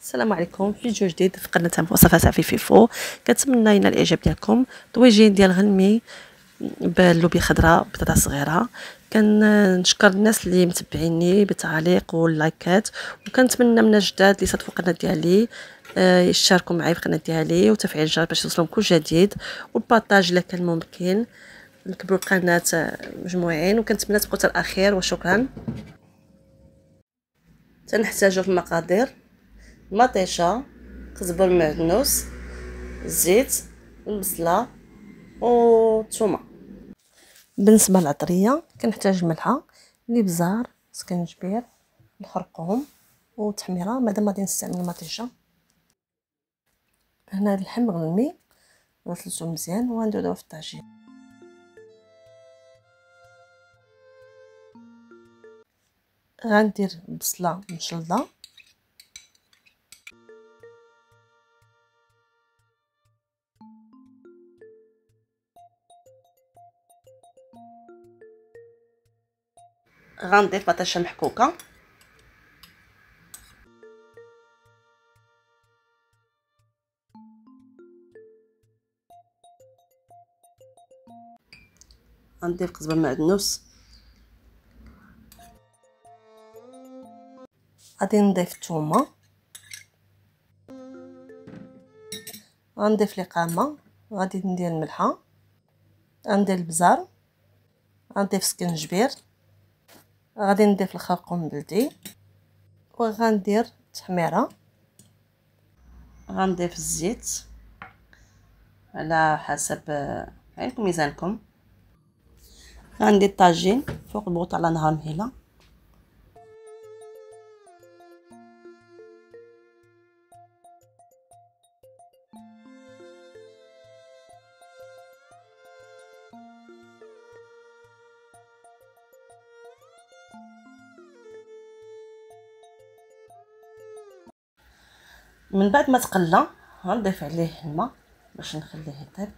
السلام عليكم في فيديو جديد في قناه وصفات عفيفيفو. كنتمنى ينال الاعجاب ديالكم. طويجين ديال غنمي باللوبيا خضراء بطاطا صغيره. كنشكر الناس اللي متبعيني بالتعاليق واللايكات، وكنتمنى من الجداد اللي صيفطوا القناه ديالي يشاركوا معي في القناه ديالي وتفعيل الجرس باش يوصلهم كل جديد، والبارطاج الا كان ممكن. نكبروا القناه مجموعين، وكنتمنى تبقوا حتى الاخير. وشكرا. تنحتاجوا في المقادير: مطيشه، قزبر معدنوس، الزيت، البصله والثومه. بالنسبه للعطريه كنحتاج الملحه، الابزار، سكنجبير، الخرقوم والتحميره. مادام غادي نستعمل المطيشه، هنا اللحم مغلمي غسلته مزيان وغنديروه في الطاجين. غندير بصله مشلضه، غنضيف بطاطا محكوكه، غنضيف قزبر معدنوس، غادي نضيف الثومه، غنضيف القامه، غادي ندير الملحه، غندير البزار، غنضيف سكنجبير، غادي نضيف الخرقوم بلدي، وغندير التحميره، غنضيف الزيت على حسب عينكم ميزانكم، غندير الطاجين فوق البوط على نهار مهيله. من بعد ما تقلى غنضيف عليه الماء باش نخليه يطيب.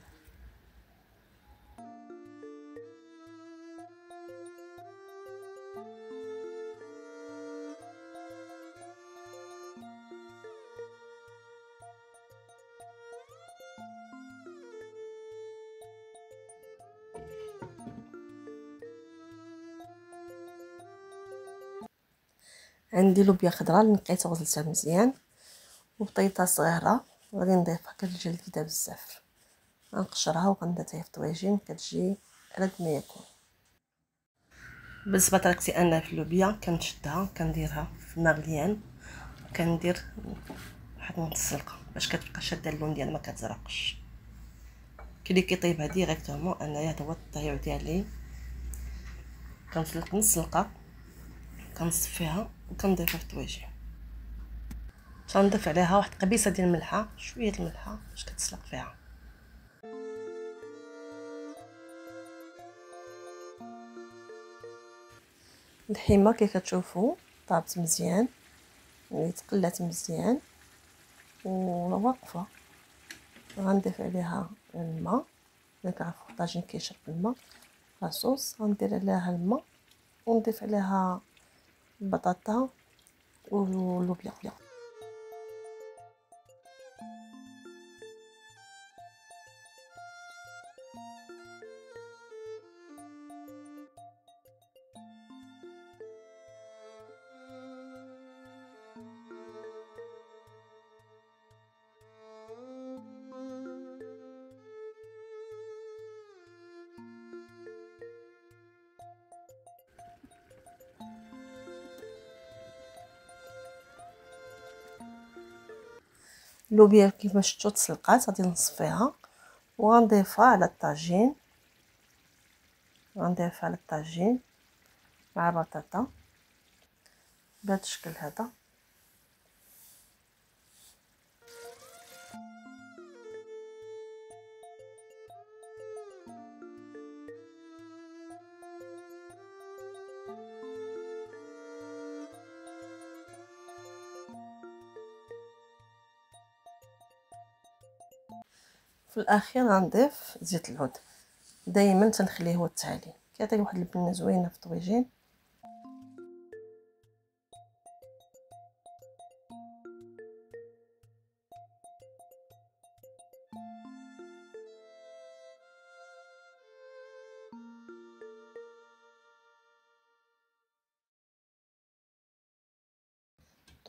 عندي لوبيا خضراء اللي نقيتها وغسلتها مزيان، وبطيطه صغيره غادي نضيفها كتجي لذيذه بزاف. غنقشرها وغنديرها في طويجين كتجي رد ما يكون. بالنسبه لطريقتي انا في اللوبيا كنشدها كنديرها في الماء مغليان، كندير واحد نص السلقه باش كتبقى شاده اللون ديالها ما كتزرقش. كي كيطيبها ديريكتومون انايا هذا هو الطيور ديالي. كنسلق نص السلقه، كنصفيها وكنضيفها في الطويجين، تنضيف عليها واحد قبيصه ديال الملحه، شويه الملحه باش كتسلق فيها. الحمى كي كتشوفوا طابت مزيان تقلات مزيان وواقفه. غنضيف عليها الماء، الا كنعرفوا الطاجين كيشرب الماء لاصوص، غندير عليها الماء ونضيف عليها البطاطا واللوبيا. اللوبيا كيما شفتوا تسلقات، غادي نصفيها وغنضيفها على الطاجين، غنضيفها على الطاجين مع البطاطا بهذا الشكل هذا. في الاخير غنضيف زيت العود، دائما تنخليه هو التالي، كيعطي واحد البنه زوينه في الطويجين.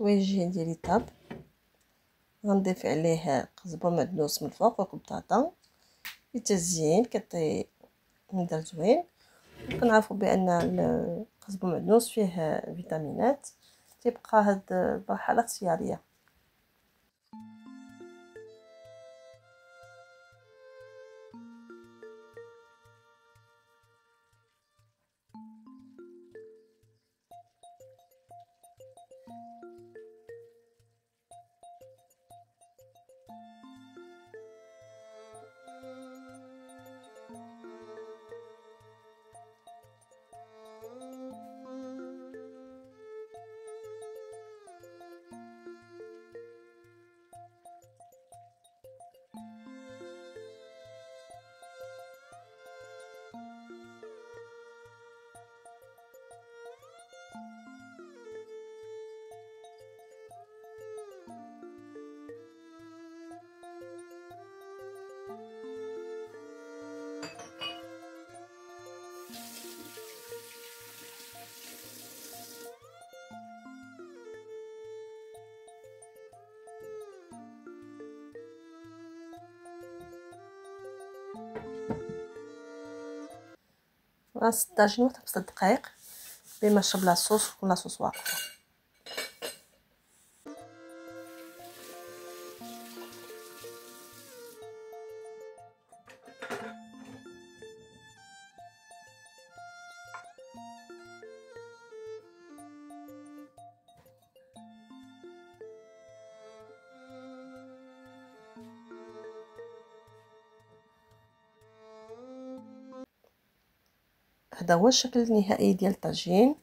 الطويجين ديالي طاب، غنضيف عليه قزبر معدنوس من الفوق وبطاطا للتزيين كيعطي منظر زوين. وكنعرفوا بان القزبر معدنوس فيه فيتامينات، تيبقى هاد المرحله اختياريه. غنسد الطاجين واحد 5 دقائق بما شرب لاصوص ويكون لاصوص واقفه. هذا هو الشكل النهائي ديال الطاجين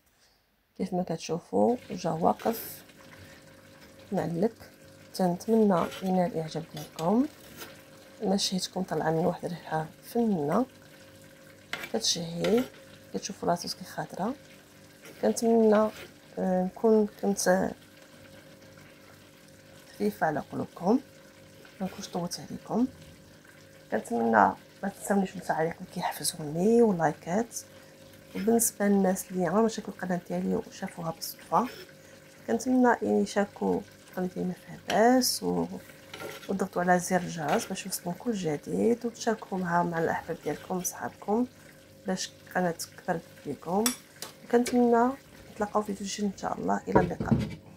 كيف ما كتشوفوا، جا واقف معلك. تنتمنى ينال الاعجاب ديالكم. مشيتكم طالعه من واحد الريحه فنه كتشهي، كتشوفوا لاصوص كي خضره. كنتمنى نكون كنت خفيفه على قلوبكم، ما نكونش طولت عليكم. كنتمنى ما تنساونيش من التعليق اللي كيحفزوني واللايكات. وبالنسبه للناس اللي عمرهم ما شاركوا القناه ديالي وشافوها بالصدفه، كنتمنى يشاركوا القناه ديالي ما فيها باس وضغطوا على زر الجرس باش يوصلكم كل جديد، وتشاركوا مع الاحباب ديالكم وصحابكم باش القناه تكبر بكم. وكنتمنى نتلاقاو في فيديو جديد ان شاء الله. الى اللقاء.